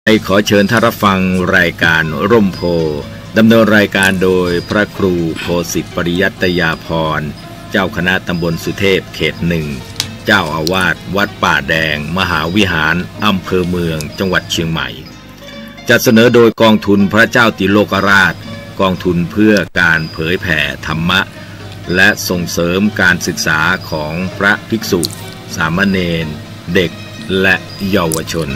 ขอเชิญท่านรับฟังรายการร่มโพดำเนินรายการโดยพระครูโคสิทธิปริยัตยาภรณ์เจ้าคณะตำบลสุเทพเขตหนึ่งเจ้าอาวาสวัดป่าแดงมหาวิหารอำเภอเมืองจังหวัดเชียงใหม่จัดเสนอโดยกองทุนพระเจ้าติโลกราชกองทุนเพื่อการเผยแผ่ธรรมะและส่งเสริมการศึกษาของพระภิกษุสามเณรเด็กและเยาวชน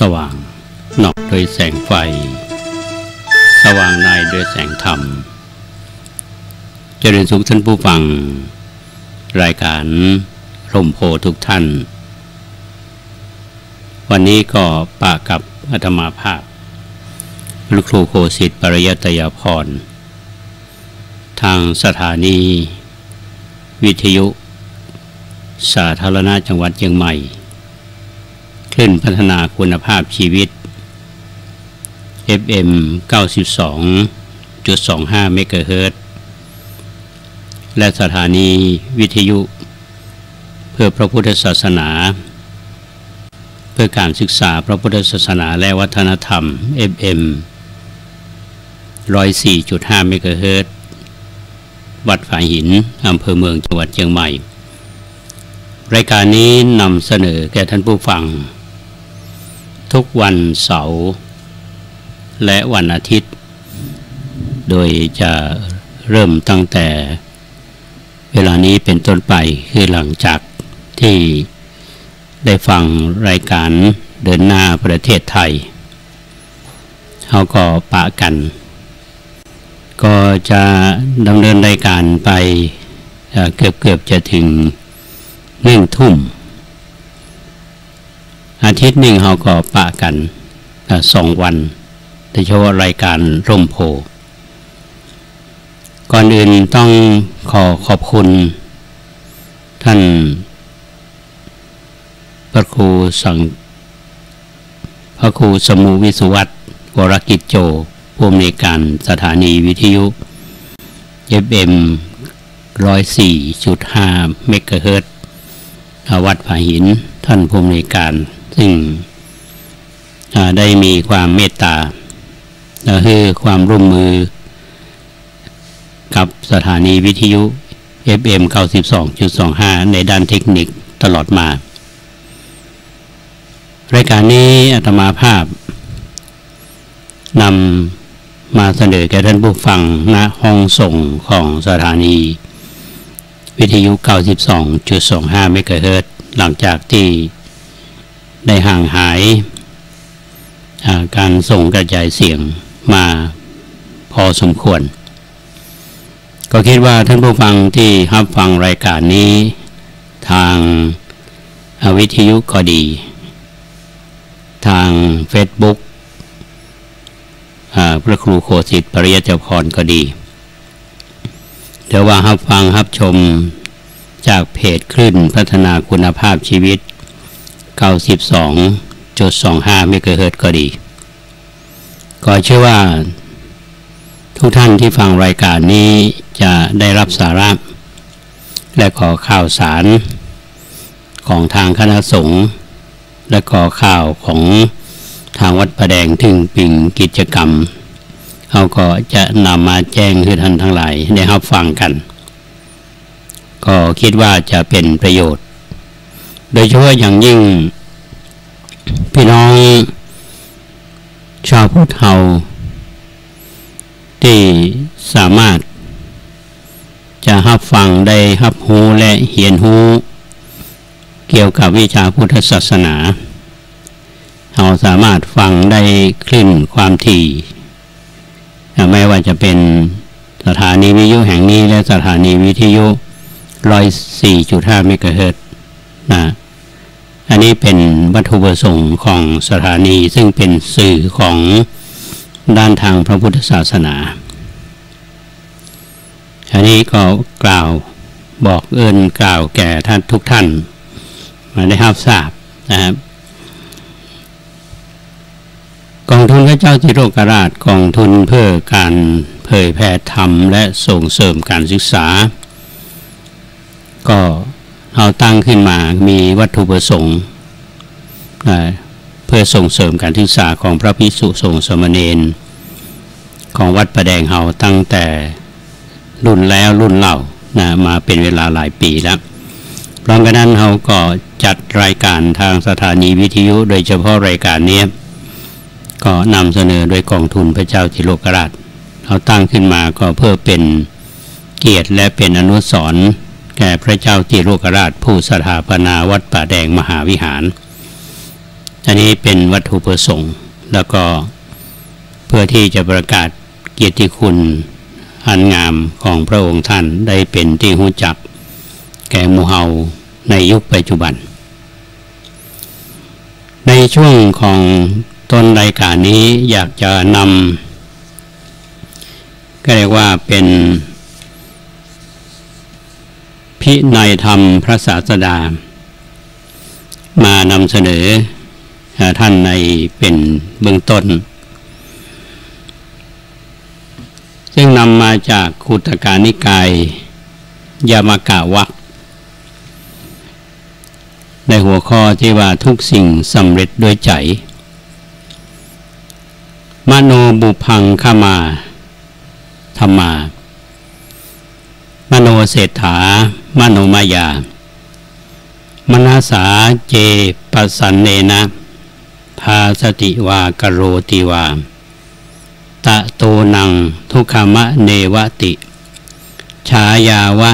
สว่างนอกโดยแสงไฟสว่างในโดยแสงธรรมเจริญสุขท่านผู้ฟังรายการร่มโพทุกท่านวันนี้ก็ปะกับอาตมาภาพพระครูโคสิทธิปริยัตยาภรณ์ทางสถานีวิทยุสาธารณะจังหวัดเชียงใหม่คลื่นพัฒนาคุณภาพชีวิต FM 92.25 เมกะเฮิรตซ์และสถานีวิทยุเพื่อพระพุทธศาสนาเพื่อการศึกษาพระพุทธศาสนาและวัฒนธรรม FM 104.5 เมกะเฮิรตซ์วัดฝายหินอำเภอเมืองจังหวัดเชียงใหม่รายการนี้นำเสนอแก่ท่านผู้ฟังทุกวันเสาร์และวันอาทิตย์โดยจะเริ่มตั้งแต่เวลานี้เป็นต้นไปคือหลังจากที่ได้ฟังรายการเดินหน้าประเทศไทยเขาก็ปะกันก็จะดำเนินรายการไปเกือบจะถึง1 ทุ่มอาทิตย์หนึ่งเขาก็ปะกัน2 วันโดยเฉพาะรายการร่มโพก่อนอื่นต้องขอบคุณท่านพระครูสมุวิสุวัตรวรกิจโจผู้อำนวยการสถานีวิทยุ FM 104.5 เมกะเฮิรตซ์วัดผาหินท่านผู้อำนวยการซึ่งได้มีความเมตตาและให้ความร่วมมือกับสถานีวิทยุ FM 92.25 ในด้านเทคนิคตลอดมารายการนี้อาตมาภาพนำมาเสนอแก่ท่านผู้ฟังณห้องส่งของสถานีวิทยุ 92.25 เมกะเฮิรตซ์หลังจากที่ได้ห่างหายการส่งกระจายเสียงมาพอสมควรก็คิดว่าท่านผู้ฟังที่รับฟังรายการนี้ทางวิทยุก็ดีทาง Facebook พระครูโคสิทธิปริยัตยาภรณ์ก็ดีเดี๋ยวว่ารับฟังรับชมจากเพจคลื่นพัฒนาคุณภาพชีวิต 92.25 เมกะเฮิรตซ์ก็ดีก็เชื่อว่าทุกท่านที่ฟังรายการนี้จะได้รับสาระและขอข่าวสารของทางคณะสงฆ์และขอข่าวของทางวัดประแดงถึงปิ่งกิจกรรมเขาก็จะนำมาแจ้งให้ท่านทั้งหลายได้รับฟังกันก็คิดว่าจะเป็นประโยชน์โดยเฉพาะอย่างยิ่งพี่น้องชาวพุทธเฮาที่สามารถจะรับฟังได้รับรู้และเรียนรู้เกี่ยวกับวิชาพุทธศาสนาเราสามารถฟังได้คลื่นความถี่ไม่ว่าจะเป็นสถานีวิทยุแห่งนี้และสถานีวิทยุ 104.5 เมกะเฮิรตซ์อันนี้เป็นวัตถุประสงค์ของสถานีซึ่งเป็นสื่อของด้านทางพระพุทธศาสนาอันนี้ก็กล่าวบอกกล่าวแก่ท่านทุกท่านมาได้รับทราบนะครับกองทุนพระเจ้าติโลกราชกองทุนเพื่อการเผยแผ่ธรรมและส่งเสริมการศึกษา ก็เอาตั้งขึ้นมามีวัตถุประสงค์เพื่อส่งเสริมการศึกษาของพระภิกษุสงฆ์สามเณรของวัดประแดงเฮาตั้งแต่รุ่นแล้วรุ่นเล่ามาเป็นเวลาหลายปีแล้วพร้อมกันนั้นเขาก็จัดรายการทางสถานีวิทยุโดยเฉพาะรายการนี้ก็นำเสนอโดยกองทุนพระเจ้าจิโลกราชเขาตั้งขึ้นมาก็เพื่อเป็นเกียรติและเป็นอนุสรณ์แก่พระเจ้าจิโลกราชผู้สถาปนาวัดป่าแดงมหาวิหารอันนี้เป็นวัตถุประสงค์แล้วก็เพื่อที่จะประกาศเกียรติคุณอันงามของพระองค์ท่านได้เป็นที่รู้จักแก่หมู่เฮาในยุคปัจจุบันในช่วงของต้นรายการนี้อยากจะนำก็เรียกว่าเป็นพินัยธรรมพระศาสดามานำเสนอท่านในเป็นเบื้องต้นซึ่งนำมาจากคุตกานิกายยามกะวรรคในหัวข้อที่ว่าทุกสิ่งสำเร็จด้วยใจมโนบุพังขมาธรรมามโนเศรษฐามโนมายามนาสาเจปัสสันเนนะภาสติวากโรติวาตะโตนังทุกขมะเนวติฉายาวะ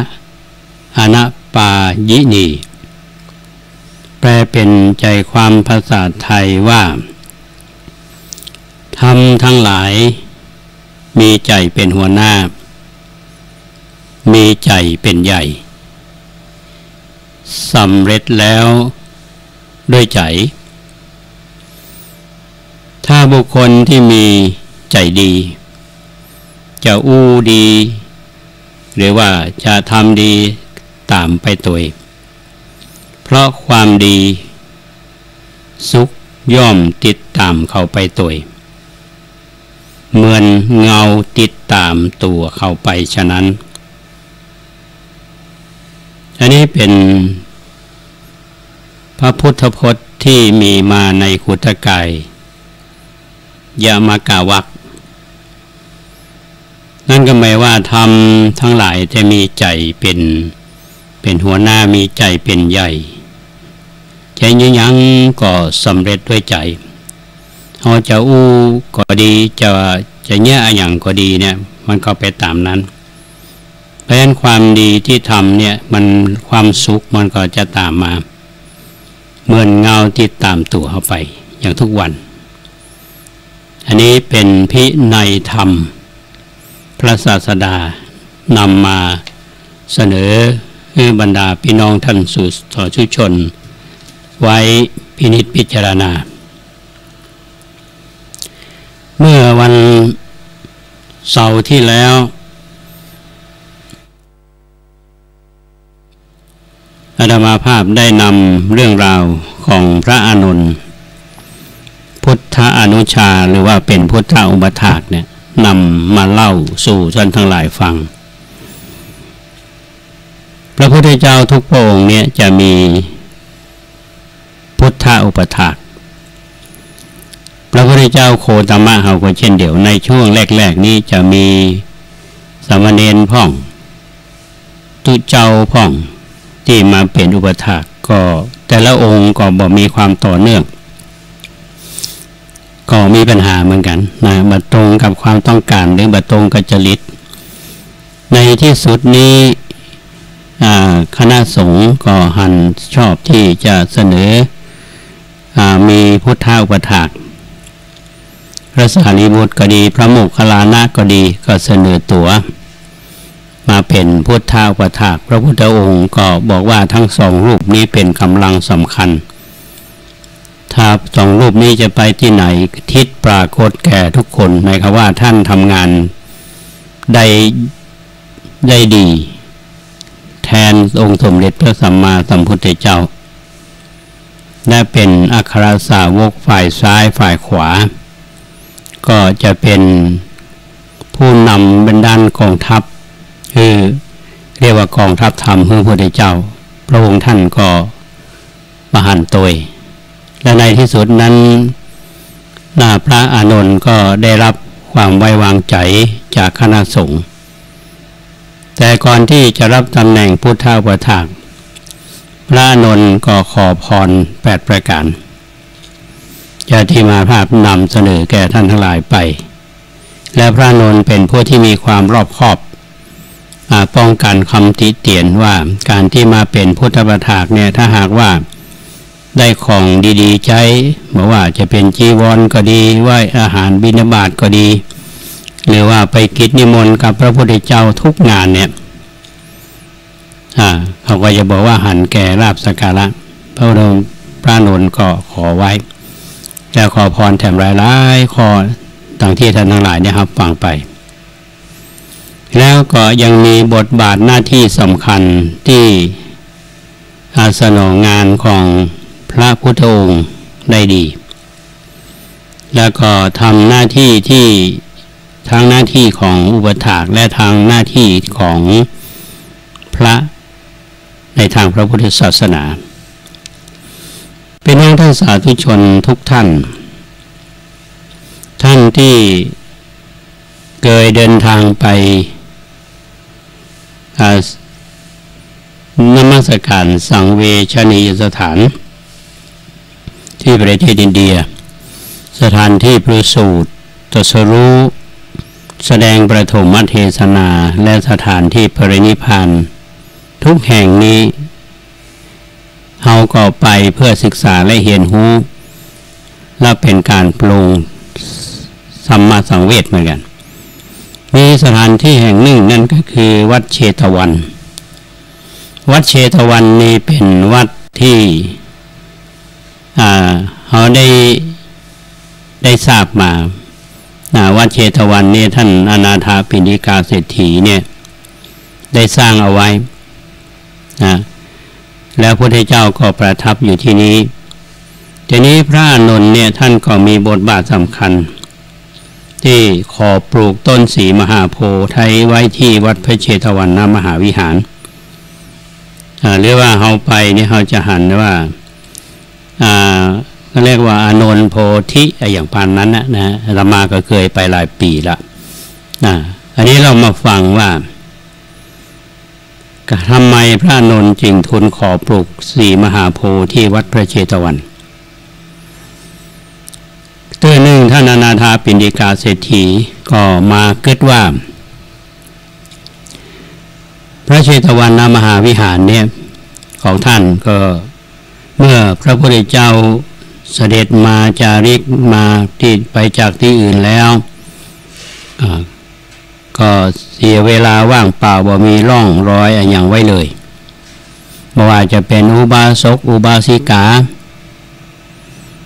อนัปปายินีแปลเป็นใจความภาษาไทยว่าธรรมทั้งหลายมีใจเป็นหัวหน้ามีใจเป็นใหญ่สำเร็จแล้วด้วยใจถ้าบุคคลที่มีใจดีจะอู้ดีหรือว่าจะทำดีตามไปตัวเพราะความดีสุขย่อมติดตามเขาไปตัวเหมือนเงาติดตามตัวเขาไปฉะนั้นอันนี้เป็นพระพุทธพจน์ที่มีมาในคุตกายยามกะวรรคนั่นก็หมายว่าธรรมทั้งหลายจะมีใจเป็นหัวหน้ามีใจเป็นใหญ่ใจยังก็สำเร็จด้วยใจเขาจะอู้ก็ดีจะแย่อย่างก็ดีเนี่ยมันก็ไปตามนั้นเพราะฉะนั้นความดีที่ทำเนี่ยมันความสุขมันก็จะตามมาเหมือนเงาติดตามตัวเข้าไปอย่างทุกวันอันนี้เป็นพินัยธรรมพระศาสดานำมาเสนอให้บรรดาพี่น้องท่านสาธุชนไว้พินิจพิจารณาเมื่อวันเสาร์ที่แล้วอาตมาภาพได้นำเรื่องราวของพระอานนท์พุทธอนุชาหรือว่าเป็นพุทธอุปถากเนี่ยนำมาเล่าสู่ท่านทั้งหลายฟังพระพุทธเจ้าทุกพระองค์เนี่ยจะมีพุทธอุปถากพระพุทธเจ้าโคตมะเฮาก็เช่นเดียวในช่วงแรกๆนี้จะมีสามเณรพ่องตุเจ้าพ่องที่มาเป็นอุปถากก็แต่ละองค์ก็บ่มีความต่อเนื่องก็มีปัญหาเหมือนกันนะบัดตรงกับความต้องการหรือบัดตรงกับจริตในที่สุดนี้คณะสงฆ์ก็หันชอบที่จะเสนอมีพุทธอุปถากพระสารีบุตรก็ดีพระโมคคัลลานะก็ดีก็เสนอตัวมาเป็นพุทธอุปถากพระพุทธองค์ก็บอกว่าทั้งสองรูปนี้เป็นกำลังสำคัญถ้าสองรูปนี้จะไปที่ไหนทิศปรากฏแก่ทุกคนหมายความว่าท่านทำงานได้ดีแทนองค์สมเด็จพระสัมมาสัมพุทธเจ้าและเป็นอัครสาวกฝ่ายซ้ายฝ่ายขวาก็จะเป็นผู้นำบรรดาลกองทัพคือ เรียกว่ากองทัพธรรมของพระพุทธเจ้าพระองค์ท่านก็มาหันตยและในที่สุดนั้นพระอานนท์ก็ได้รับความไว้วางใจจากคณะสงฆ์แต่ก่อนที่จะรับตำแหน่งพุทธอุปถากพระอานนท์ก็ขอพร8ประการจะที่มาภาพนำเสนอแก่ท่านทั้งหลายไปและพระอานนท์เป็นผู้ที่มีความรอบคอบป้องกันคำติเตียนว่าการที่มาเป็นพุทธอุปถากเนี่ยถ้าหากว่าได้ของดีๆใช้บอกว่าจะเป็นจีวรก็ดีไหว้อาหารบิณฑบาตก็ดีหรือว่าไปกิจนิมนต์กับพระพุทธเจ้าทุกงานเนี่ยเขาก็จะบอกว่าหันแก่ลาภสักการะพระอานนท์ก็ขอไว้และขอพรแถมหลายๆข้อต่างที่ท่านทั้งหลายเนี่ยครับฟังไปแล้วก็ยังมีบทบาทหน้าที่สำคัญที่สนองงานของพระพุทธองค์ได้ดีแล้วก็ทำหน้าที่ที่ทั้งหน้าที่ของอุปถากและทางหน้าที่ของพระในทางพระพุทธศาสนาเป็นท่านสาธุชนทุกท่านที่เคยเดินทางไปนมัสการสังเวชนียสถานที่ประเทศอินเดียสถานที่ประสูติตรัสรู้แสดงประถมเทศนาและสถานที่ปรินิพพานทุกแห่งนี้เฮาก็ไปเพื่อศึกษาและเรียนรู้และเป็นการปรุงสัมมาสังเวชเหมือนกันมีสถานที่แห่งหนึ่งนั่นก็คือวัดเชตวันวัดเชตวันนี้เป็นวัดที่เขาได้ทราบมาวัดเชตวันนี้ท่านอนาถาปิณฑิกาเศรษฐีเนี่ยได้สร้างเอาไว้แล้วพระพุทธเจ้าก็ประทับอยู่ที่นี้ทีนี้พระอานนท์เนี่ยท่านก็มีบทบาทสำคัญที่ขอปลูกต้นศรีมหาโพธิ์ไว้ที่วัดพระเชตวันมหาวิหารหรือว่าเราไปเนี่ยเราจะหันว่าก็เรียกว่าอานนท์โพธิอย่างปานนั้นนะเรามาก็เคยไปหลายปีละอันนี้เรามาฟังว่าทำไมพระอานนท์จึงทูลขอปลูกศรีมหาโพธิ์ที่วัดพระเชตวันตัวหนึ่งท่านอนาถาปิณฑิกาเศรษฐีก็มาเกิดว่าพระเชตวันมหาวิหารเนี่ยของท่านก็เมื่อพระพุทธเจ้าเสด็จมาจาริกมาที่ไปจากที่อื่นแล้วก็เสียเวลาว่างเปล่าบ่มีร่องรอยอย่างไว้เลยไม่ว่าจะเป็นอุบาสกอุบาสิกา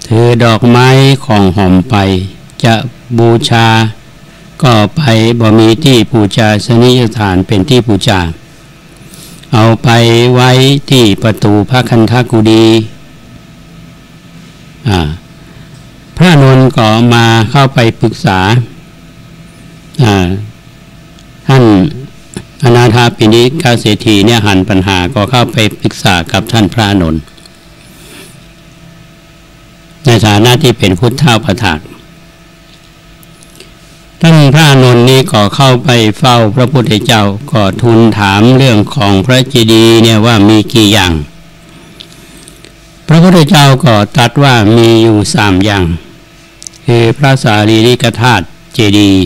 ถือดอกไม้ของหอมไปจะบูชาก็ไปบ่มีที่บูชาสนิยฐานเป็นที่บูชาเอาไปไว้ที่ประตูพระคันธกุฎีพระอานนท์ก็มาเข้าไปปรึกษาท่านอนาถาปิณฑิกาเศรษฐีเนี่ยหันปัญหาก็เข้าไปปรึกษากับท่านพระอานนท์ในฐานะที่เป็นพุทธอุปถากท่านพระอานนท์นี้ก็เข้าไปเฝ้าพระพุทธเจ้าก็ทูลถามเรื่องของพระเจดีย์เนี่ยว่ามีกี่อย่างพระพุทธเจ้าก็ตรัสว่ามีอยู่3อย่างคือพระสารีริกธาตุเจดีย์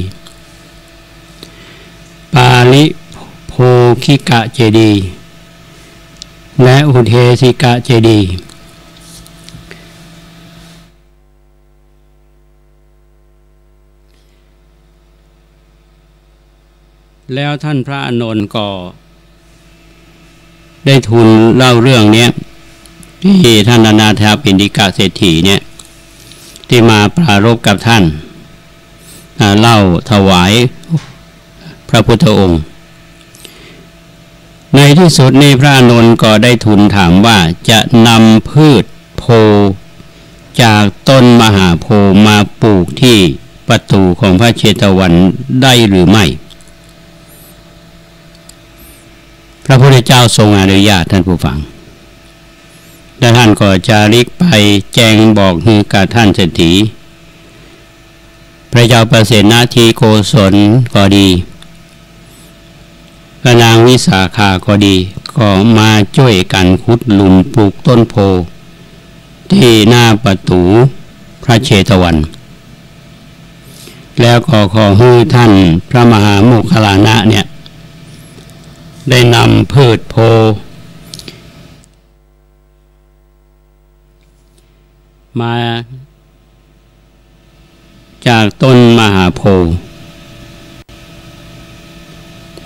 ปาลิโภคิกะเจดีย์และอุเทสิกะเจดีย์แล้วท่านพระอานนท์ก็ได้ทูลเล่าเรื่องนี้ที่ท่านอนาถาปิณฑิกาเศรษฐีเนี่ยที่มาปรารภกับท่านเล่าถวายพระพุทธองค์ในที่สุดนี้พระอานนท์ก็ได้ทูลถามว่าจะนำพืชโพจากต้นมหาโพมาปลูกที่ประตูของพระเชตวันได้หรือไม่พ พระพุทธเจ้าทรงอนุญาตท่านผู้ฟังและท่านก็จาริกไปแจ้งบอกฮือกับท่านเศรษฐีพระเจ้าประเสนาธิโกศลก็ดีพระนางวิสาขาก็ดีก็มาช่วยกันขุดหลุมปลูกต้นโพที่หน้าประตูพระเชตวัน แล้วก็ขอให้ท่านพระมหาโมคคัลลานะเนี่ยได้นำพืชโพมาจากต้นมหาโพธิ์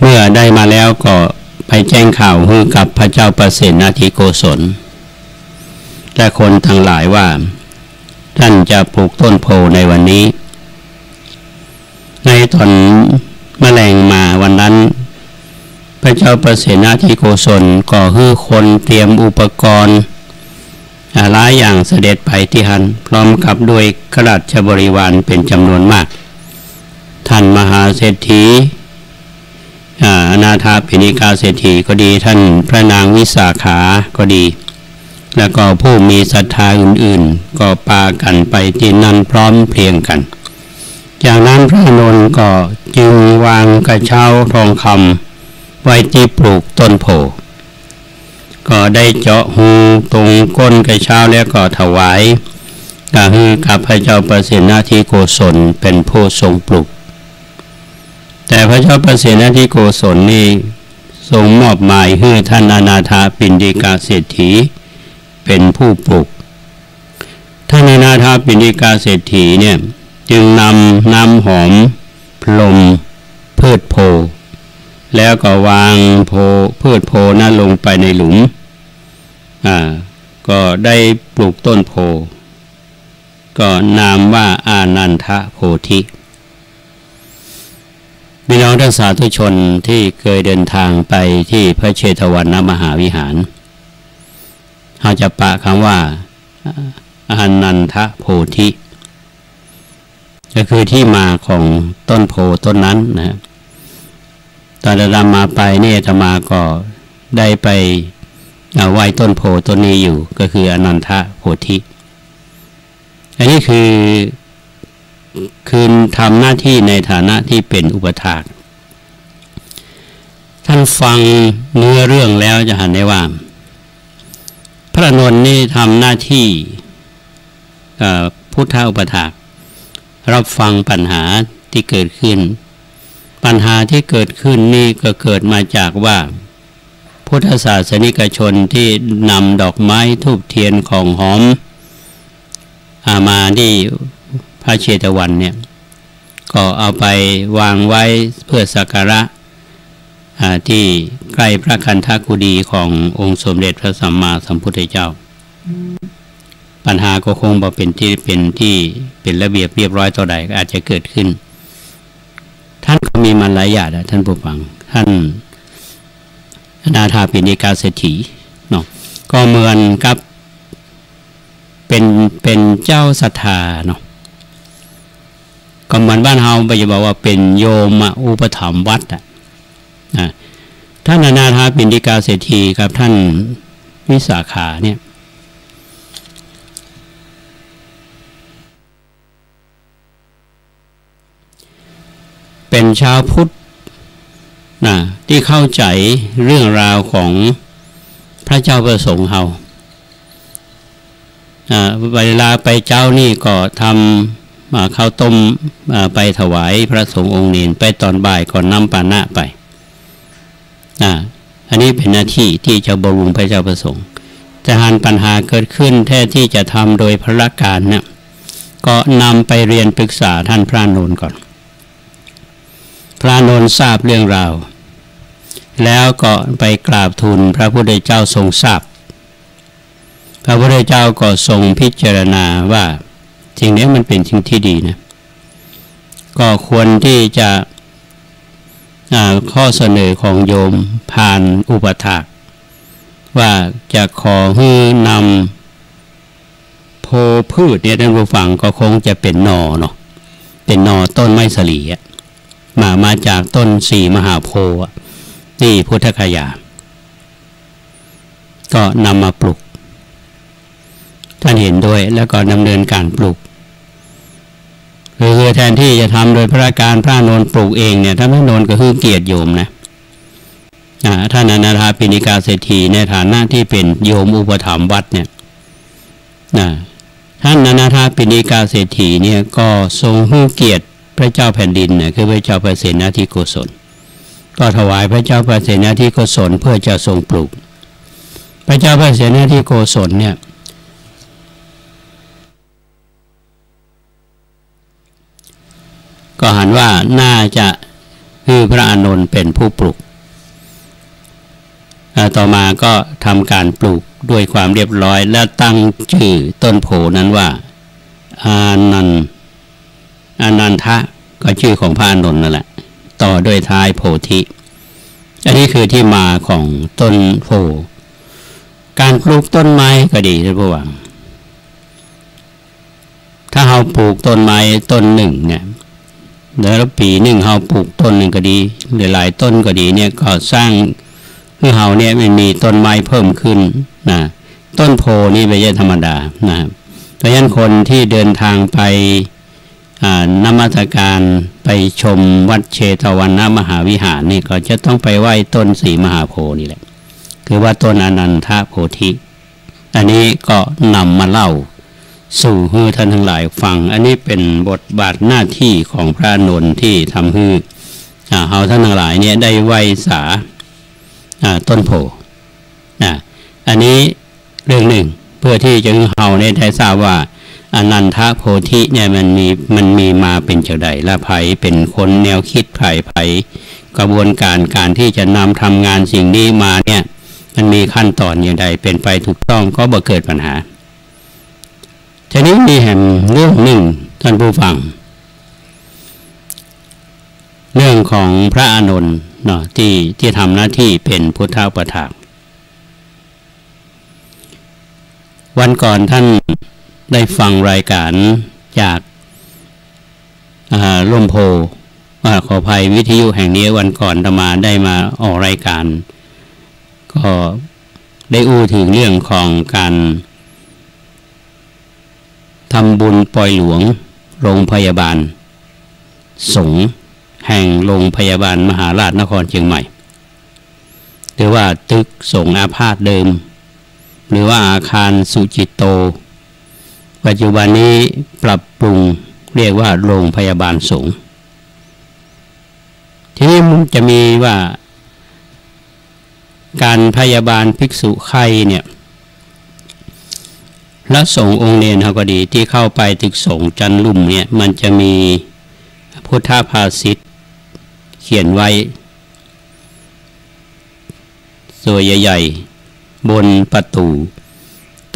เมื่อได้มาแล้วก็ไปแจ้งข่าวให้กับพระเจ้าประเสนาธิโกศลและคนทั้งหลายว่าท่านจะปลูกต้นโพในวันนี้ในตอนแมลงมาวันนั้นพระเจ้าประเสนาธิโกศลก็ให้คนเตรียมอุปกรณ์หลายอย่างเสด็จไปที่หันพร้อมกับด้วยข้าราชบริวารเป็นจำนวนมากท่านมหาเศรษฐีอนาถปิณกาเศรษฐีก็ดีท่านพระนางวิสาขาก็ดีแล้วก็ผู้มีศรัทธาอื่นๆก็ปากันไปที่นั่นพร้อมเพรียงกันจากนั้นพระนนท์ก็จึงวางกระเช้าทองคำไว้ที่ปลูกต้นโพก็ได้เจาะหูตรงก้นกระเช้าแล้วก็ถวายกับพระเจ้าประเสนาธิโกศลเป็นผู้ทรงปลูกแต่พระเจ้าประเสนาธิโกศลนี่ทรงมอบหมายให้ท่านอนาถปิณฑิกาเศรษฐีเป็นผู้ปลูกท่านอนาถปิณฑิกาเศรษฐีเนี่ยจึงนำน้ำหอมพรมพืชโพแล้วก็วางพืชโพนั้นลงไปในหลุมก็ได้ปลูกต้นโพก็นามว่าอานันทโพธิพี่น้องท่านสาธุชนที่เคยเดินทางไปที่พระเชตวันนมหาวิหารเราจะปะคำว่าอานันทโพธิก็คือที่มาของต้นโพต้นนั้นนะตอนเรามาไปเนี่ยอาตมาก็ได้ไปไหว้ต้นโพต้นนี้อยู่ก็คืออนันทโพธิอันนี้คือทำหน้าที่ในฐานะที่เป็นอุปถากท่านฟังเนื้อเรื่องแล้วจะเห็นได้ว่าพระนนท์นี่ทำหน้าที่พุทธอุปถากรับฟังปัญหาที่เกิดขึ้นปัญหาที่เกิดขึ้นนี่ก็เกิดมาจากว่าพุทธศาสนิกชนที่นำดอกไม้ธูปเทียนของหอมมาที่พระเชตวันเนี่ยก็เอาไปวางไว้เพื่อสักการะที่ใกล้พระคันธกุฎีขององค์สมเด็จพระสัมมาสัมพุทธเจ้าปัญหาก็คงบ่เป็นระเบียบเรียบร้อยต่อใดก็อาจจะเกิดขึ้นท่านก็มีมารยาทท่านผู้ฟังท่านอนาถปิณกาเศรษฐีเนาะก็เหมือนกับเป็นเจ้าศรัทธาเนาะก็เหมือนบ้านเฮาไปจะบอกว่าเป็นโยมอุปถัมภ์วัดท่านอนาถปิณกาเศรษฐีครับท่านวิสาขาเนี่ยเป็นชาวพุทธที่เข้าใจเรื่องราวของพระเจ้าประสงค์เฮาเวลาไปเจ้านี่ก็ทำข้าวต้มไปถวายพระสงฆ์องค์เนรไปตอนบ่ายก่อนนำปานะไปอันนี้เป็นหน้าที่ที่จะบำรุงพระเจ้าประสงค์แต่หากปัญหาเกิดขึ้นแท้ที่จะทำโดยพระการเนี่ยก็นำไปเรียนปรึกษาท่านพระนนท์ก่อนพระนนท์ทราบเรื่องราวแล้วก็ไปกราบทูลพระพุทธเจ้าทรงทราบพระพุทธเจ้าก็ทรงพิจารณาว่าสิ่งนี้มันเป็นสิ่งที่ดีนะก็ควรที่จะข้อเสนอของโยมผ่านอุปถากว่าจะขอให้นำโพพืชเนี่ยท่านผู้ฟังก็คงจะเป็นนอเนาะเป็นนอต้นไม้สลีมาจากต้นสี่มหาโพธิ์ที่พุทธคยา ก็นำมาปลูกท่านเห็นด้วยแล้วก็ดำเนินการปลูกคือแทนที่จะทำโดยพระการพระนนท์ปลูกเองเนี่ยท่านพระนนท์ก็คือเกียรติโยมนะท่านอนาถปิณกาเศรษฐีในฐานะที่เป็นโยมอุปถัมภ์วัดเนี่ยท่านอนาถปิณกาเศรษฐีเนี่ยก็ทรงให้เกียรติพระเจ้าแผ่นดินเนี่ยคือพระเจ้าประเสนาธิโกศลก็ถวายพระเจ้าประเสนาธิโกศลเพื่อจะทรงปลูกพระเจ้าประเสนาธิโกศลเนี่ยก็หันว่าน่าจะคือพระอานนท์เป็นผู้ปลูกต่อมาก็ทำการปลูกด้วยความเรียบร้อยและตั้งชื่อต้นโพนั้นว่าอานันทะก็ชื่อของพระอานนท์นั่นแหละต่อด้วยท้ายโพธิอันนี้คือที่มาของต้นโพการปลูกต้นไม้ก็ดีท่านผู้ฟังถ้าเราปลูกต้นไม้ต้นหนึ่งเนี่ยแล้วปีหนึ่งเราปลูกต้นหนึ่งก็ดีหลายต้นก็ดีเนี่ยก็สร้างคือเราเนี่ยมันมีต้นไม้เพิ่มขึ้นนะต้นโพนี่ไม่ใช่ธรรมดานะเพราะฉะนั้นคนที่เดินทางไปนมัสการไปชมวัดเชตวันมหาวิหารนี่ก็จะต้องไปไหว้ต้นสีมหาโพธิ์นี่แหละคือว่าต้นอนันทโพธิอันนี้ก็นำมาเล่าสู่ให้ท่านทั้งหลายฟังอันนี้เป็นบทบาทหน้าที่ของพระอานนท์ที่ทำให้เฮาท่านทั้งหลายเนี่ยได้ไหว้สาต้นโพอันนี้เรื่องหนึ่งเพื่อที่จะเฮาได้ทราบว่าอนันทโพธิเนี่ยมันมีมาเป็นจังใดและไผเป็นคนแนวคิดไผกระบวนการที่จะนำทำงานสิ่งนี้มาเนี่ยมันมีขั้นตอนอย่างใดเป็นไปถูกต้องก็บ่เกิดปัญหาทีนี้มีแห่งเรื่องหนึ่งท่านผู้ฟังเรื่องของพระอานนท์เนาะที่ทำหน้าที่เป็นพุทธอุปถากวันก่อนท่านได้ฟังรายการจากร่มโพขออภัยวิทยุแห่งนี้วันก่อนอาตมาได้มาออกรายการก็ได้อู้ถึงเรื่องของการทำบุญปล่อยหลวงโรงพยาบาลสงฆ์แห่งโรงพยาบาลมหาราชนครเชียงใหม่หรือว่าตึกสงฆ์อาพาธเดิมหรือว่าอาคารสุจิตโตปัจจุบันนี้ปรับปรุงเรียกว่าโรงพยาบาลสงฆ์ทีนี้มันจะมีว่าการพยาบาลภิกษุไข้เนี่ยและสงฆ์องค์เนรเขาก็ดีที่เข้าไปตึกสงฆ์จันลุ่มเนี่ยมันจะมีพุทธภาษิตเขียนไว้สวยใหญ่ๆบนประตู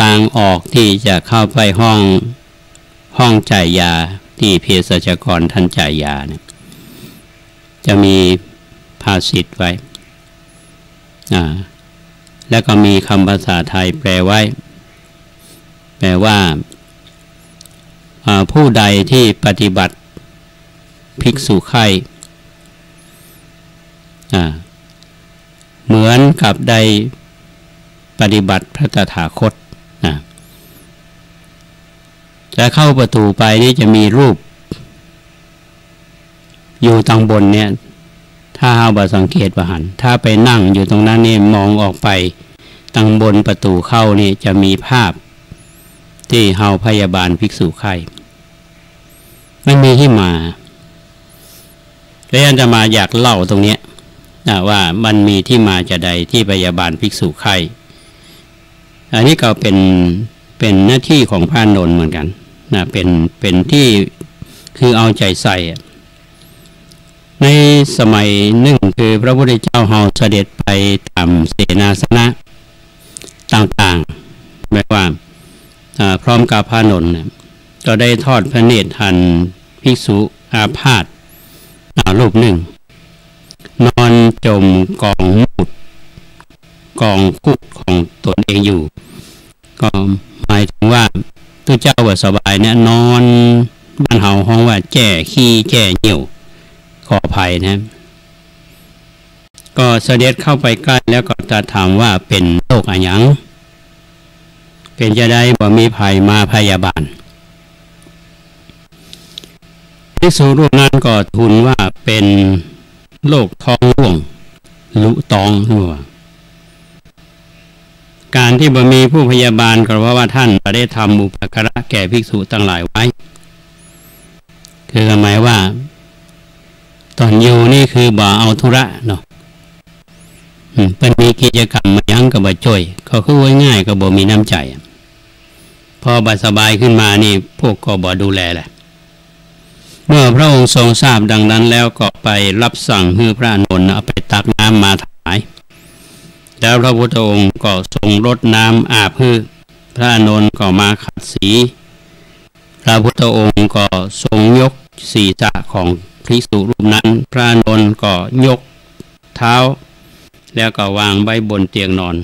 ทางออกที่จะเข้าไปห้องจ่ายยาที่เภสัชกรท่านจ่ายยาเนี่ยจะมีภาษิตไว้แล้วก็มีคำภาษาไทยแปลไว้แปลว่าผู้ใดที่ปฏิบัติภิกษุไข้เหมือนกับได้ปฏิบัติพระตถาคตจะเข้าประตูไปนี่จะมีรูปอยู่ตรงบนเนี่ยถ้าเฮาบ่สังเกตว่าหันถ้าไปนั่งอยู่ตรงนั้นนี่มองออกไปตรงบนประตูเข้านี่จะมีภาพที่เฮาพยาบาลภิกษุไข้มันมีที่มาแล้วอาจารย์มาอยากเล่าตรงนี้ว่ามันมีที่มาจากใดที่พยาบาลภิกษุไข้อันนี้ก็เป็นหน้าที่ของพระอานนท์เหมือนกันเป็นที่คือเอาใจใส่ในสมัยหนึ่งคือพระพุทธเจ้าเฮาเสด็จไปตามเสนาสนะต่างๆแม้ว่าพร้อมกับพระอานนท์ก็ได้ทอดพระเนตรทันภิกษุอาพาธรูปหนึ่งนอนจมกองมูดกองคุกของตนเองอยู่ก็หมายถึงว่าตัวเจ้าว่าสบายเนี่ยนอนบ้านเฮาห้องว่าแจ้ขี้แจ้เหี่ยวขออภัยนะก็เสด็จเข้าไปใกล้แล้วก็จะถามว่าเป็นโร คอะไรอย่างเป็นจะได้บ่มีภัยมาพยาบาลภิกษุรูปนั้นก็ทูลว่าเป็นโรคท้องร่วงลุตองหัวการที่บ่มีผู้พยาบาลก็เพราะว่าท่านได้ทำอุปการะแก่ภิกษุทั้งหลายไว้คือหมายว่าตอนอยู่นี่คือบ่เอาธุระเนาะเป็นมีกิจกรรมมายังกับบ่จ่อยเขาคือว่าง่ายก็บ่มีน้ำใจพอบ่สบายขึ้นมานี่พวกก็บ่ดูแลแหละเมื่อพระองค์ทรงทราบดังนั้นแล้วก็ไปรับสั่งให้พระอานนท์เอาไปตักน้ำมาถวายแล้วพระพุทธองค์ก็ทรงรดน้ำอาบให้พระอานนท์ก็มาขัดสีพระพุทธองค์ก็ทรงยกศีรษะของภิกษุรูปนั้นพระอานนท์ก็ยกเท้าแล้วก็วางไว้บนเตียงนอน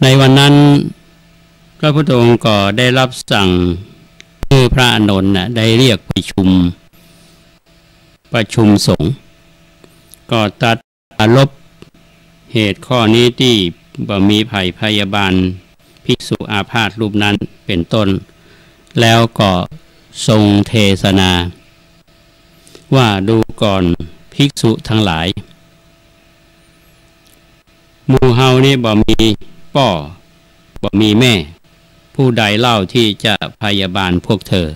ในวันนั้นพระพุทธองค์ก็ได้รับสั่งให้พระอานนท์ได้เรียกประชุมสงฆ์ก็ตัดลบเหตุข้อนี้ที่บ่มีภัยพยาบาลภิกษุอาพาธรูปนั้นเป็นต้นแล้วก็ทรงเทศนาว่าดูก่อนภิกษุทั้งหลายหมู่เฮานี่บ่มีพ่อบ่มีแม่ผู้ใดเล่าที่จะพยาบาลพวกเธอ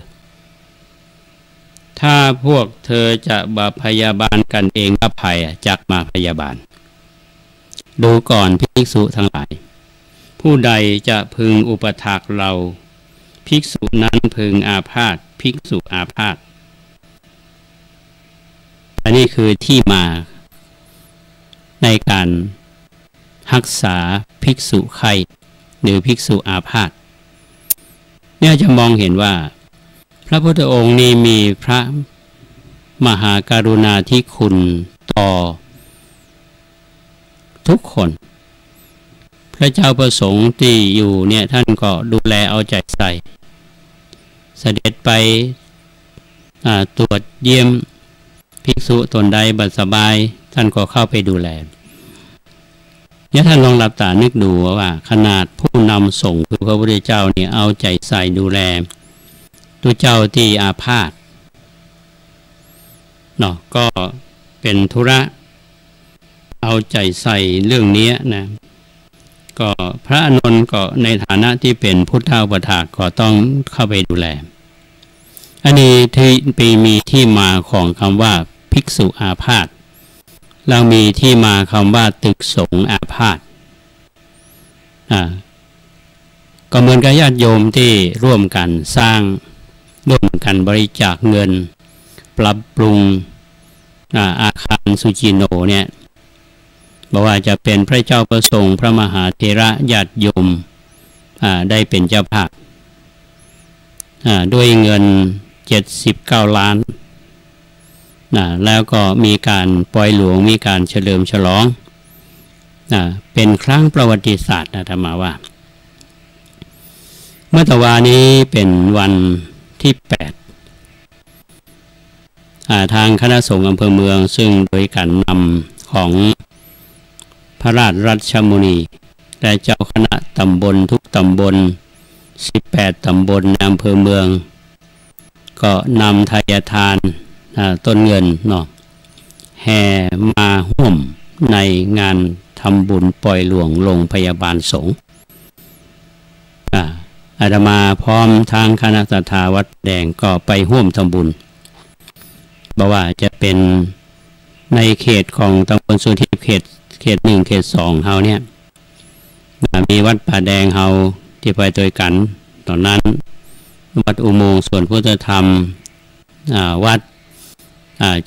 ถ้าพวกเธอจะบ่พยาบาลกันเองอภัยจักมาพยาบาลดูก่อนภิกษุทั้งหลายผู้ใดจะพึงอุปถากเราภิกษุนั้นพึงอาพาธภิกษุอาพาธอันนี้คือที่มาในการรักษาภิกษุไข้หรือภิกษุอาพาธเนี่ยจะมองเห็นว่าพระพุทธองค์นี้มีพระมหากรุณาธิคุณต่อทุกคนพระเจ้าประสงค์ที่อยู่เนี่ยท่านก็ดูแลเอาใจใส่เสด็จไปตรวจเยี่ยมภิกษุตนใดบัดสบายท่านก็เข้าไปดูแลเนี่ยท่านลองหลับตานึกดูว่าขนาดผู้นำส่งคือพระพุทธเจ้าเนี่ยเอาใจใส่ดูแลตัวเจ้าที่อาพาธเนาะก็เป็นธุระเอาใจใส่เรื่องนี้นะก็พระอานนท์ก็ในฐานะที่เป็นพุทธอุปถากก็ต้องเข้าไปดูแลอันนี้ที่มีที่มาของคำว่าภิกษุอาพาธเรามีที่มาคำว่าตึกสงฆ์อาพาธก็เหมือนกับญาติโยมที่ร่วมกันสร้างร่วมกันบริจาคเงินปรับปรุงอาคารสุจิโนเนี่ยบอกว่าจะเป็นพระเจ้าประสงค์พระมหาเถระญาติโยมได้เป็นเจ้าภาพด้วยเงิน79 ล้านแล้วก็มีการปล่อยหลวงมีการเฉลิมฉลองเป็นครั้งประวัติศาสตร์ธรรมาว่าเมื่อตะวานี้เป็นวันที่8ทางคณะสงฆ์อำเภอเมืองซึ่งโดยการนำของพระราชรัชมุนีและเจ้าคณะตำบลทุกตำบล18 ตำบลในอำเภอเมืองก็นำทายทานต้นเงินเนาะแห่มาร่วมในงานทำบุญปล่อยหลวงโรงพยาบาลสงฆ์อาตมาพร้อมทางคณะศรัทธาวัดแดงก็ไปร่วมทำบุญบอกว่าจะเป็นในเขตของตำบลสุทิพย์เขต1เขต2เฮาเนี่ยมีวัดป่าแดงเฮาที่ไปด้วยกันตอนนั้นวัดอุโมงค์ส่วนพุทธธรรมวัด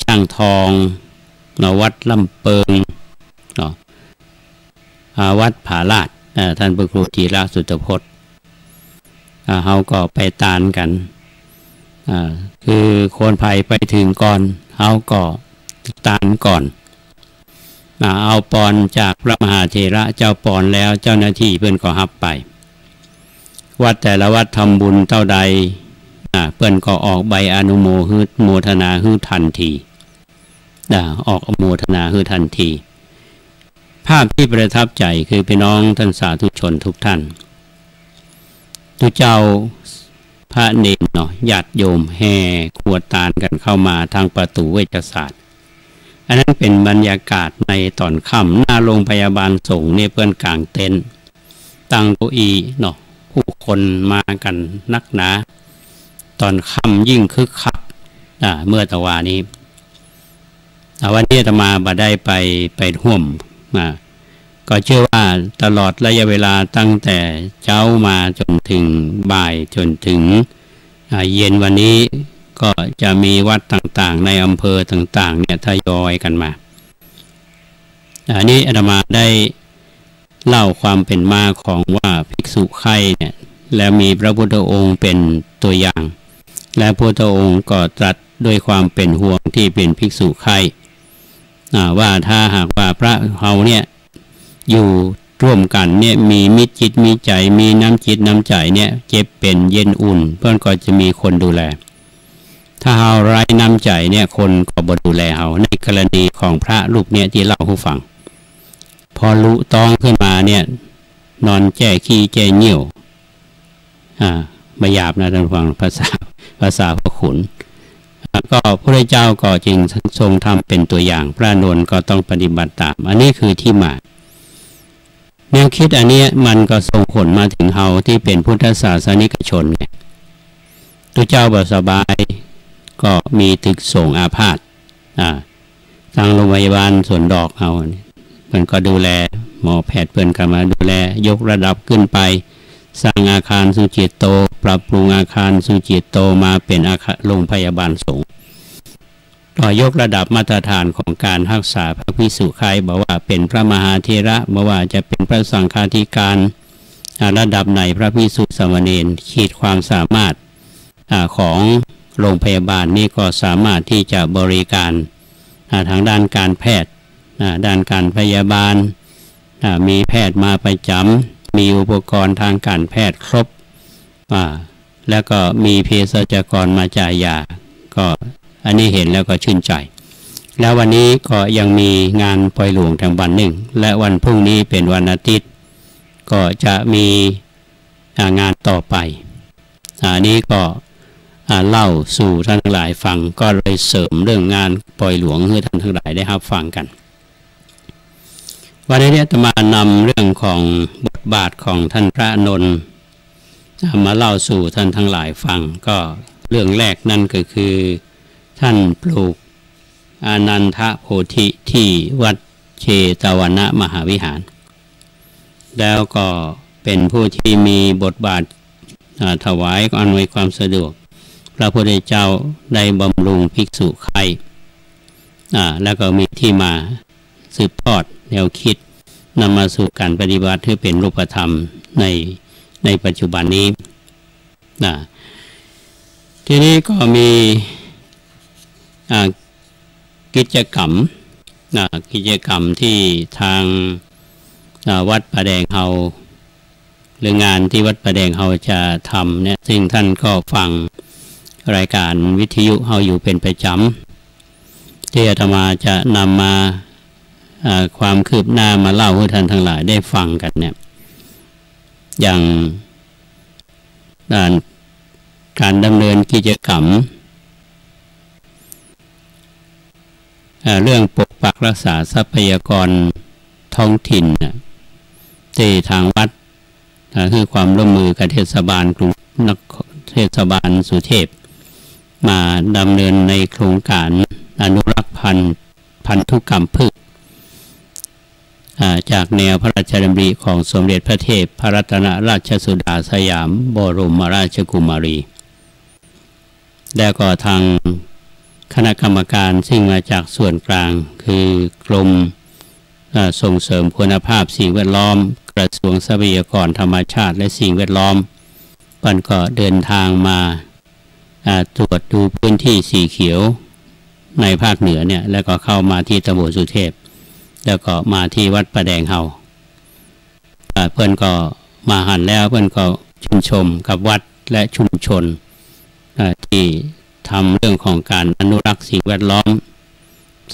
ช่างทองวัดลำเปิงวัดผาลาดท่านพระครูธีระสุตตพจน์เฮาก็ไปตานกันคือโคนไผ่ไปถึงก่อนเฮาก็ตานก่อนเอาปอนจากพระมหาเถระเจ้าปอนแล้วเจ้าหน้าที่เพื่อนก็รับไปวัดแต่ละวัดทำบุญเท่าใดเพื่อนก็ออกใบอนุโมทนาฮือทันทีออกโมทนาฮือทันที ภาพที่ประทับใจคือพี่น้องท่านสาธุชนทุกท่านทุกเจ้าพระเนรเนาะญาติโยมแห่ขวดตาลกันเข้ามาทางประตูเวชศาสตร์อันนั้นเป็นบรรยากาศในตอนค่ำหน้าโรงพยาบาลสงฆ์เนี่ยเพื่อนกลางเต็นท์ตั้งเก้าอี้เนาะผู้คนมากันนักหนาตอนค่ำยิ่งคึกคักเมื่อตะวานี้วันนี้อาตมาบ่ได้ไปร่วมก็เชื่อว่าตลอดระยะเวลาตั้งแต่เช้ามาจนถึงบ่ายจนถึงเย็นวันนี้ก็จะมีวัดต่างๆในอำเภอต่างๆเนี่ยทยอยกันมาอันนี้อาตมาได้เล่าความเป็นมาของว่าภิกษุไข่เนี่ยและมีพระพุทธองค์เป็นตัวอย่างและพระพุทธองค์ก็ตรัสด้วยความเป็นห่วงที่เป็นภิกษุไข่ว่าถ้าหากว่าพระเขาเนี่ยอยู่ร่วมกันเนี่ยมีมิตรจิตมีใจมีน้ำจิตน้ำใจเนี่ยเจ็บเป็นเย็นอุ่นเพื่อนก็จะมีคนดูแลถ้าเราไร้น้ำใจเนี่ยคนก็บ่ดูแลเราในกรณีของพระรูปเนี่ยที่เล่าให้ฟังพอรู้ต้องขึ้นมาเนี่ยนอนแจ้ขี้แจ้เหี่ยวไม่หยาบนะท่านฟังภาษาพระขุนก็พระเจ้าก็จึงทรงทำเป็นตัวอย่างพระนนท์ก็ต้องปฏิบัติตามอันนี้คือที่มาแนวคิดอันนี้มันก็ส่งผลมาถึงเฮาที่เป็นพุทธศาสนิกชนไงตัวเจ้าบ่สบายก็มีตึกส่งอาพาธทางโรงพยาบาลสวนดอกเอาเพิ่นก็ดูแลหมอแพทย์เพิ่นก็มาดูแลยกระดับขึ้นไปสร้างอาคารสุจิตโตปรับปรุงอาคารสุจิตโตมาเป็นอาคารโรงพยาบาลสงฆ์ต่อยกระดับมาตรฐานของการรักษาพระภิกษุไข่บอกว่าเป็นพระมหาเถระบอกว่าจะเป็นพระสังฆาธิการระดับไหนพระภิกษุสามเณรขีดความสามารถของโรงพยาบาลนี่ก็สามารถที่จะบริการทางด้านการแพทย์ด้านการพยาบาลมีแพทย์มาประจำมีอุปกรณ์ทางการแพทย์ครบแล้วก็มีเภสัชกรมาจ่ายยาก็อันนี้เห็นแล้วก็ชื่นใจแล้ววันนี้ก็ยังมีงานปล่อยหลวงทางวันหนึ่งและวันพรุ่งนี้เป็นวันอาทิตย์ก็จะมีงานต่อไปอันนี้ก็เล่าสู่ท่านทั้งหลายฟังก็เลยเสริมเรื่องงานปล่อยหลวงให้ท่านทั้งหลายได้รับฟังกันวันนี้อาตมานำเรื่องของบทบาทของท่านพระนนท์มาเล่าสู่ท่านทั้งหลายฟังก็เรื่องแรกนั่นก็คือท่านปลูกอานันทโพธิที่วัดเชตวนมหาวิหารแล้วก็เป็นผู้ที่มีบทบาทถวายอำนวยความสะดวกพระพุทธเจ้าได้บำรุงภิกษุไข่แล้วก็มีที่มาสืบทอดแนวคิดนำมาสู่การปฏิบัติที่เป็นรูปธรรมในปัจจุบันนี้ทีนี้ก็มีกิจกรรมที่ทางวัดประแดงเฮาหรืองานที่วัดประแดงเฮาจะทำเนี่ยซึ่งท่านก็ฟังรายการวิทยุเฮาอยู่เป็นประจำที่อาตมาจะนำมาความคืบหน้ามาเล่าให้ท่านทั้งหลายได้ฟังกันเนี่ยอย่างการดำเนินกิจกรรมเรื่องปกปักรักษาทรัพยากรท้องถิ่นที่ทางวัดคือความร่วมมือกับเทศบาลกรุงเทศบาลสุเทพมาดำเนินในโครงการอนุรักษ์พันธุกรรมพืชจากแนวพระราชดำริของสมเด็จพระเทพพระรัตนราชสุดาสยามบรมราชกุมารีแล้วก็ทางคณะกรรมการซึ่งมาจากส่วนกลางคือกรมส่งเสริมคุณภาพสิ่งแวดล้อมกระทรวงทรัพยากรธรรมชาติและสิ่งแวดล้อมมันก็เดินทางมาตรวจดูพื้นที่สีเขียวในภาคเหนือเนี่ยแล้วก็เข้ามาที่ตำบลสุเทพแล้วก็มาที่วัดประแดงเฮาเพื่อนก็มาหันแล้วเพื่อนก็ชื่นชมกับวัดและชุมชนที่ทำเรื่องของการอนุรักษ์สิ่งแวดล้อม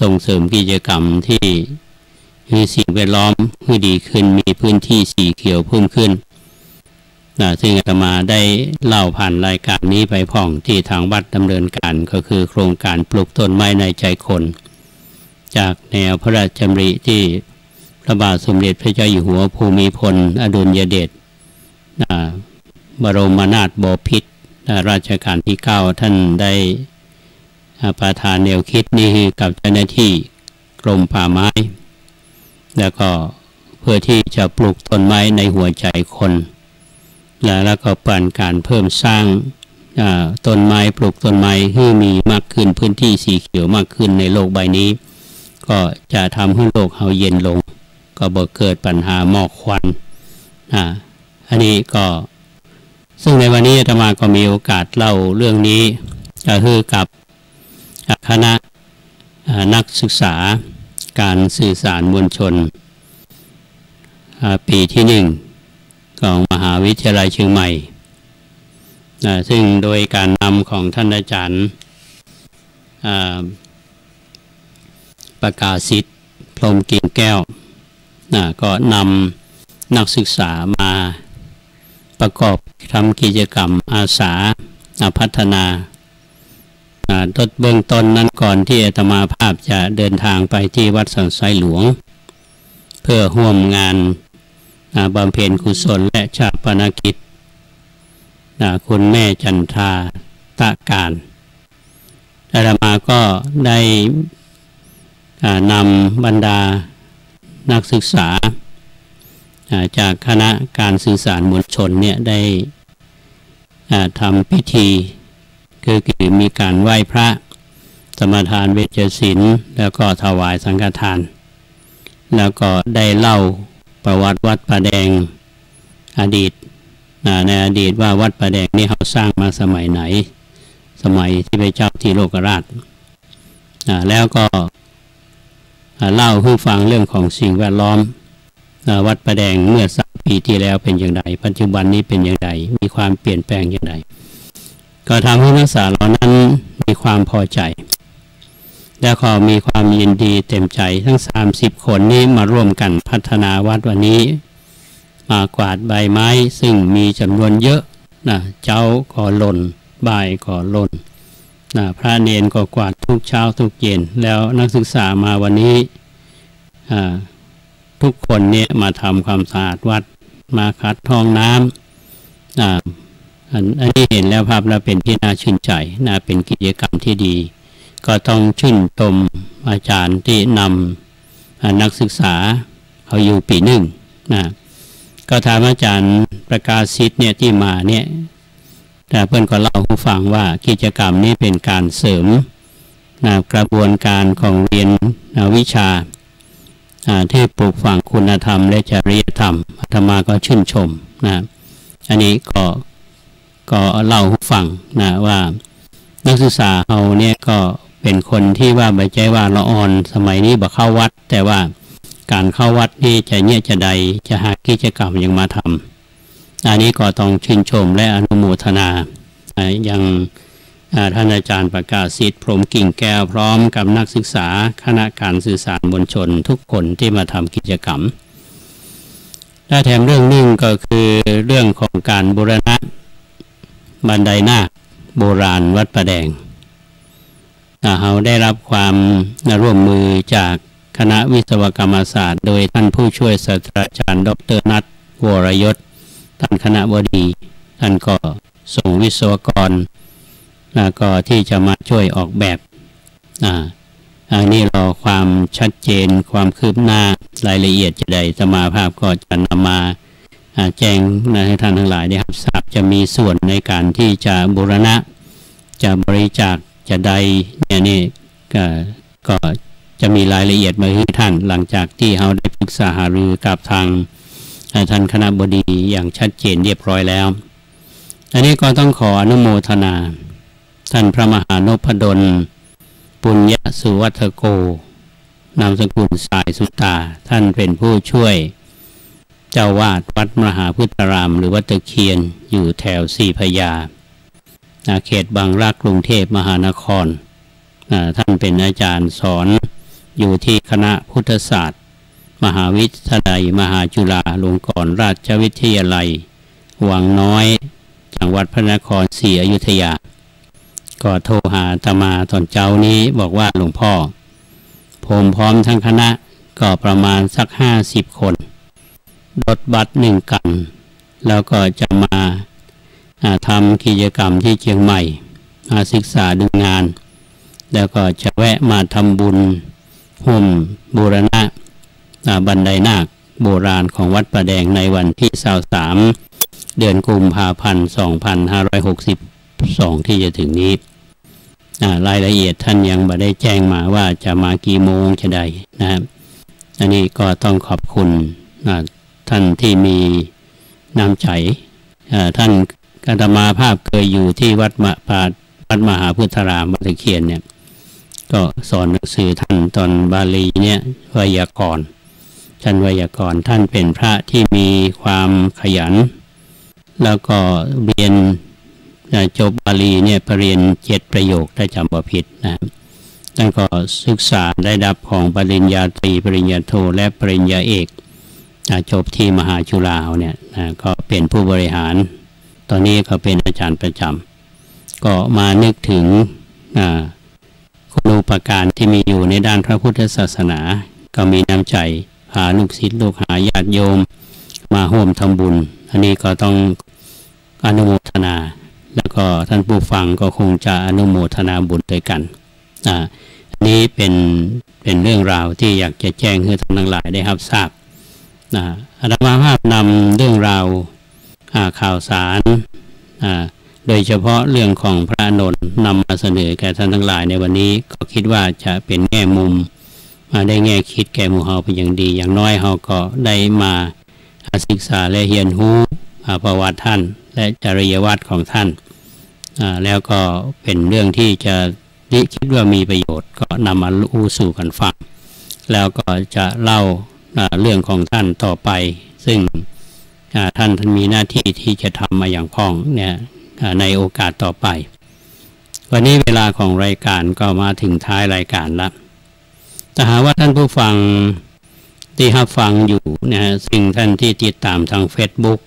ส่งเสริมกิจกรรมที่ ให้สิ่งแวดล้อมให้ดีขึ้นมีพื้นที่สีเขียวเพิ่มขึ้นซึ่งอาตมาได้เล่าผ่านรายการนี้ไปพ่องที่ทางวัดดำเนินการก็คือโครงการปลูกต้นไม้ในใจคนจากแนวพระราชดำริที่พระบาทสมเด็จพระเจ้าอยู่หัวภูมิพลอดุลยเดชบรมนาถบพิตรรัชกาลที่9ท่านได้ประทานแนวคิดนี้กับเจ้าหน้าที่กรมป่าไม้แล้วก็เพื่อที่จะปลูกต้นไม้ในหัวใจคนแล้วก็ปั่นการเพิ่มสร้างต้นไม้ปลูกต้นไม้ให้มีมากขึ้นพื้นที่สีเขียวมากขึ้นในโลกใบนี้ก็จะทำให้โลกเราเย็นลงก็บ่เกิดปัญหาหมอกควันอันนี้ก็ซึ่งในวันนี้อาตมาก็มีโอกาสเล่าเรื่องนี้ก็คือกับคณะนักศึกษาการสื่อสารมวลชนปีที่1ของมหาวิทยาลัยเชียงใหม่ซึ่งโดยการนำของท่านอาจารย์ประกาศสิทธิ์พรหมกิ่งแก้วก็นำนักศึกษามาประกอบทำกิจกรรมอาสาพัฒนาเบื้องต้นนั้นก่อนที่อาตมาภาพจะเดินทางไปที่วัดสันทรายหลวงเพื่อร่วมงานบำเพ็ญกุศลและชาปนกิจคุณแม่จันทราตะการอาตมาก็ได้นำบรรดานักศึกษาจากคณะการสื่อสารมวลชนเนี่ยได้ทำพิธีคือมีการไหว้พระสมทานเวชศิลป์แล้วก็ถวายสังฆทานแล้วก็ได้เล่าประวัติวัดประแดงอดีตในอดีตว่าวัดประแดงนี่เขาสร้างมาสมัยไหนสมัยที่พระเจ้าทีโลกราชแล้วก็เล่าให้ฟังเรื่องของสิ่งแวดล้อมวัดประแดงเมื่อ3 ปีที่แล้วเป็นอย่างไรปัจจุบันนี้เป็นอย่างไรมีความเปลี่ยนแปลงอย่างไรก็ทำให้นักศึกษาเหล่านั้นมีความพอใจและก็มีความยินดีเต็มใจทั้ง30 คนนี้มาร่วมกันพัฒนาวัดวันนี้มากวาดใบไม้ซึ่งมีจำนวนเยอะเจ้าก็หล่นบ่ายก็หล่นพระเนนก็กวาดทุกเช้าทุกเย็นแล้วนักศึกษามาวันนี้ทุกคนเนี่ยมาทำความสะอาดวัดมาขัดห้องน้ำอันนี้เห็นแล้วภาพแล้วเป็นที่น่าชื่นใจเป็นกิจกรรมที่ดีก็ต้องชื่นชมอาจารย์ที่นำนักศึกษาเขาอยู่ปี1ก็ถามอาจารย์ประกาศสิทธิ์เนี่ยที่มาเนี่ยแต่เพื่อนก็เล่าให้ฟังว่ากิจกรรมนี้เป็นการเสริมกระบวนการของเรียนวิชาที่ปลูกฝังคุณธรรมและจริยธรรมอาตมาก็ชื่นชมอันนี้ก็เล่าให้ฟังว่านักศึกษาเขาเนี่ยก็เป็นคนที่ว่าใบใจว่าละอ่อนสมัยนี้บ่เข้าวัดแต่ว่าการเข้าวัดนี่จะเนี่ยจะใดจะหากิจกรรมยังมาทำอันนี้ก็ต้องชื่นชมและอนุโมทนายังท่านอาจารย์ประกาศสิทธิ์พรหมกิ่งแก้วพร้อมกับนักศึกษาคณะการสื่อสารมวลชนทุกคนที่มาทำกิจกรรมและแถมเรื่องนึงก็คือเรื่องของการบูรณะบันไดนาคโบราณวัดประแดงเราได้รับความร่วมมือจากคณะวิศวกรรมศาสตร์โดยท่านผู้ช่วยศาสตราจารย์ดร.นัทวรยศท่านคณบดีท่านก็ส่งวิศวกรก็ที่จะมาช่วยออกแบบอันนี้รอความชัดเจนความคืบหน้ารายละเอียดจะได้สมาภาพก็จะนำมาแจ้งให้ท่านทั้งหลายได้รับทราบจะมีส่วนในการที่จะบูรณะจะบริจาคจะใดเนี่ยนี่ก็จะมีรายละเอียดมาให้ท่านหลังจากที่เราได้ปรึกษาหารือกับทางท่านคณบดีอย่างชัดเจนเรียบร้อยแล้วอันนี้ก็ต้องขออนุโมทนาท่านพระมหานพดลปุญญสุวัฒโกนามสกุลสายสุตาท่านเป็นผู้ช่วยเจ้าวาดวัดมหาพุทธารามหรือวัดตะเคียนอยู่แถวศรีพญาเขตบางรักกรุงเทพมหานครท่านเป็นอาจารย์สอนอยู่ที่คณะพุทธศาสตร์ มหาวิทยาลัยมหาจุฬาลงกรณราชวิทยาลัยวังน้อยจังหวัดพระนครศรีอยุธยาก็โทรหาอาตมาตอนเช้านี้บอกว่าหลวงพ่อผมพร้อมทั้งคณะก็ประมาณสัก50 คนรถบัส1 คันแล้วก็จะมาทำกิจกรรมที่เชียงใหม่มาศึกษาดูงานแล้วก็จะแวะมาทำบุญห่มบูรณะบันไดนาคโบราณของวัดประแดงในวันที่23 เดือนกุมภาพันธ์ 2562 ที่จะถึงนี้รายละเอียดท่านยังไม่ได้แจ้งมาว่าจะมากี่โมงจะได้นะครับอันนี้ก็ต้องขอบคุณท่านที่มีน้ำใจท่านอาตมาภาพเคยอยู่ที่วัดมหาพุทธารามวัดตะเคียนเนี่ยก็สอนหนังสือท่านตอนบาลีเนี่ยไวยากรณ์ชั้นไวยากรณ์ท่านเป็นพระที่มีความขยันแล้วก็เรียนจบบาลีเนี่ยปรริญญา7 ประโยคถ้าจำบ่ผิดนะท่านก็ศึกษาได้ระดับของปริญญาตรีปริญญาโทและปริญญาเอกจบที่มหาจุฬาเนี่ยก็เป็นผู้บริหารตอนนี้ก็เป็นอาจารย์ประจำก็มานึกถึงคุณูปการที่มีอยู่ในด้านพระพุทธศาสนาก็มีน้ำใจพาลูกศิษย์ลูกหาญาติโยมมาร่วมทำบุญอันนี้ก็ต้องอนุโมทนาแล้วก็ท่านผู้ฟังก็คงจะอนุโมทนาบุญด้วยกันอันนี้เป็นเรื่องราวที่อยากจะแจ้งให้ท่านทั้งหลายได้รับทราบอาตมาภาพนำเรื่องราวข่าวสารโดยเฉพาะเรื่องของพระอานนท์นำมาเสนอแก่ท่านทั้งหลายในวันนี้ก็คิดว่าจะเป็นแง่มุมได้แง่คิดแก่หมู่เฮาเป็นอย่างดีอย่างน้อยเฮาก็ได้มาศึกษาและเรียนรู้ประวัติท่านและจริยวัตรของท่านแล้วก็เป็นเรื่องที่จะคิดว่ามีประโยชน์ก็นำมาอู้สู่กันฟังแล้วก็จะเล่าเรื่องของท่านต่อไปซึ่งท่านมีหน้าที่ที่จะทำมาอย่างพ้องเนี่ยในโอกาสต่อไปวันนี้เวลาของรายการก็มาถึงท้ายรายการแล้วถ้าหากว่าท่านผู้ฟังที่รับฟังอยู่นะสิ่งท่านที่ติดตามทาง Facebook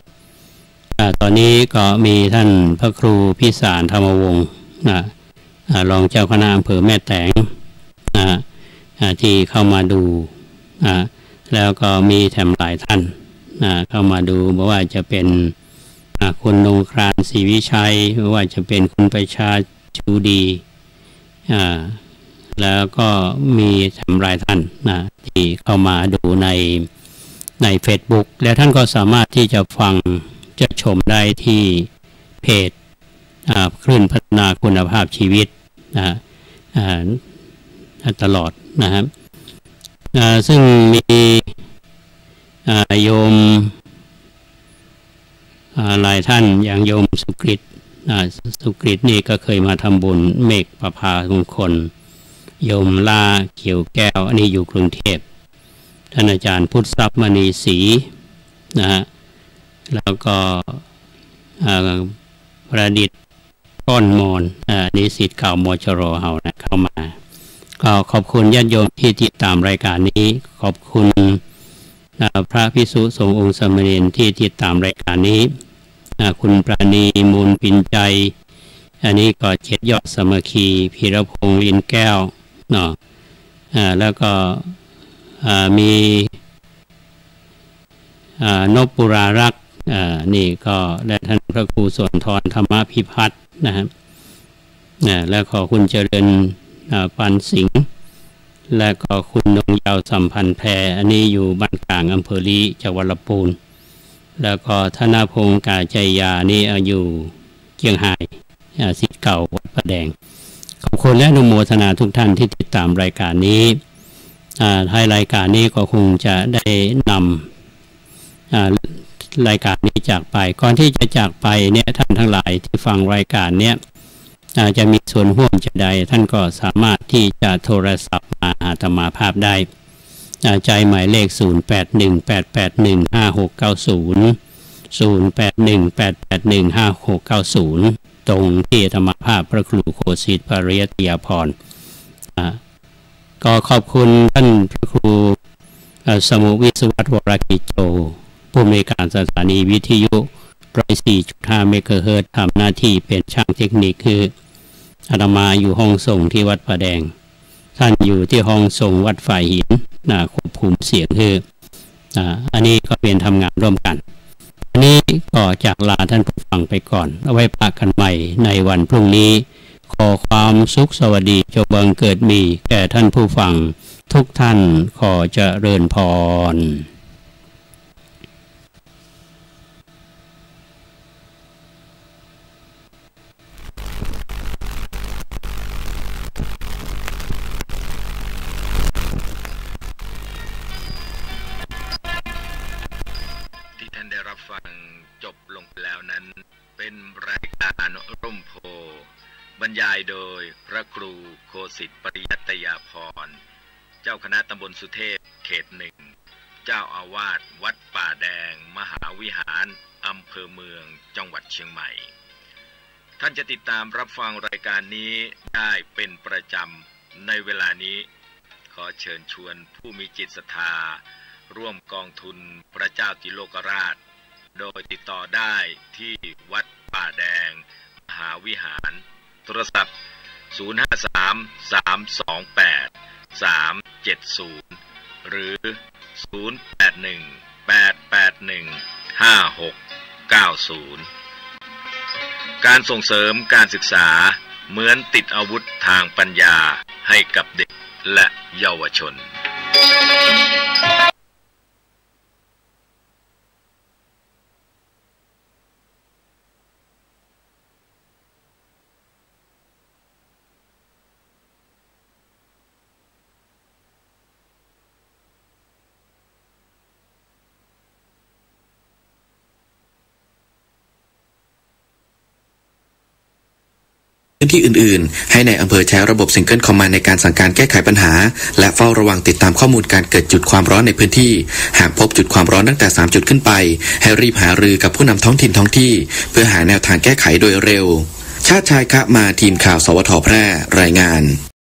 ตอนนี้ก็มีท่านพระครูพิสารธรรมวงศ์รองเจ้าคณะอำเภอแม่แตงที่เข้ามาดูแล้วก็มีแถมหลายท่านเข้ามาดูไม่ว่าจะเป็นคุณนงครานศรีวิชัยไม่ว่าจะเป็นคุณประชาชูดีแล้วก็มีแถมหลายท่านที่เข้ามาดูใน Facebook แล้วท่านก็สามารถที่จะฟังจะชมได้ที่เพจคลื่นพัฒนาคุณภาพชีวิตตลอดนะครับซึ่งมีโยมหลายท่านอย่างโยมสุกฤตนี่ก็เคยมาทำบุญเมฆประภามงคลโยมลาเขียวแก้วอันนี้อยู่กรุงเทพท่านอาจารย์พุทธทรัพย์มณีศรีนะฮะแล้วก็ประดิษฐ์ก้อนมอนนิสิตเก่ามชรเฮานะเข้ามาก็ขอบคุณญาติโยมที่ติดตามรายการนี้ขอบคุณพระภิกษุสงฆ์องค์สามเณรที่ติดตามรายการนี้คุณปราณีมูลปินใจอันนี้ก็7 ยอดสมัคคีพีรพงษ์ลินแก้วเนาะแล้วก็มีนพปุรารักษ์นี่ก็และท่านพระครูสุนทรธรรมพิพัฒน์นะครับแล้วก็คุณเจริญปันสิงห์และก็คุณนงยาวสัมพันธ์แพรอันนี้อยู่บ้านกลางอำเภอลีจังหวัดลำพูนแล้วก็ธนพงศ์กาใจยานี่อยู่เชียงรายศิษย์เก่าวัดประแดงขอบคุณและอนุโมทนาทุกท่านที่ติดตามรายการนี้ท้ายรายการนี้ก็คงจะได้นำรายการนี้จากไปก่อนที่จะจากไปเนี่ยท่านทั้งหลายที่ฟังรายการเนี้ยจะมีส่วนร่วมจะใดท่านก็สามารถที่จะโทรศัพท์มาหาอาตมาภาพได้ใจหมายเลข0818815690 ตรงที่อาตมาภาพพระครูโคสิทธิ์ปริยัติยาภรณ์ก็ขอบคุณท่านพระครู สมุวิศวัตวรกิจโจผู้อำนวยการสถานีวิทยุ 104.5 เมกะเฮิรตซ์ทำหน้าที่เป็นช่างเทคนิคคืออาตมาอยู่ห้องส่งที่วัดป่าแดงท่านอยู่ที่ห้องส่งวัดฝ่ายหินควบคุมเสียงคืออันนี้ก็เป็นทำงานร่วมกันอันนี้ก็จากลาท่านผู้ฟังไปก่อนเอาไว้พบกันใหม่ในวันพรุ่งนี้ขอความสุขสวัสดีจงบังเกิดมีแก่ท่านผู้ฟังทุกท่านขอเจริญพรฟังจบลงไปแล้วนั้นเป็นรายการร่มโพบรรยายโดยพระครูโคสิทธิ์ปริยัตยาภรณ์เจ้าคณะตำบลสุเทพเขตหนึ่งเจ้าอาวาสวัดป่าแดงมหาวิหารอำเภอเมืองจังหวัดเชียงใหม่ท่านจะติดตามรับฟังรายการนี้ได้เป็นประจำในเวลานี้ขอเชิญชวนผู้มีจิตศรัทธาร่วมกองทุนพระเจ้าติโลกราชโดยติดต่อได้ที่วัดป่าแดงมหาวิหารโทรศัพท์053-328-370หรือ081-881-5690การส่งเสริมการศึกษาเหมือนติดอาวุธทางปัญญาให้กับเด็กและเยาวชนพื้นที่อื่นๆให้ในอำเภอใช้ระบบ Single Command ในการสั่งการแก้ไขปัญหาและเฝ้าระวังติดตามข้อมูลการเกิดจุดความร้อนในพื้นที่หากพบจุดความร้อนตั้งแต่3จุดขึ้นไปให้รีบหารือกับผู้นำท้องถิ่นท้องที่เพื่อหาแนวทางแก้ไขโดยเร็วชาติชายคะมาทีมข่าวสวท.แพร่รายงาน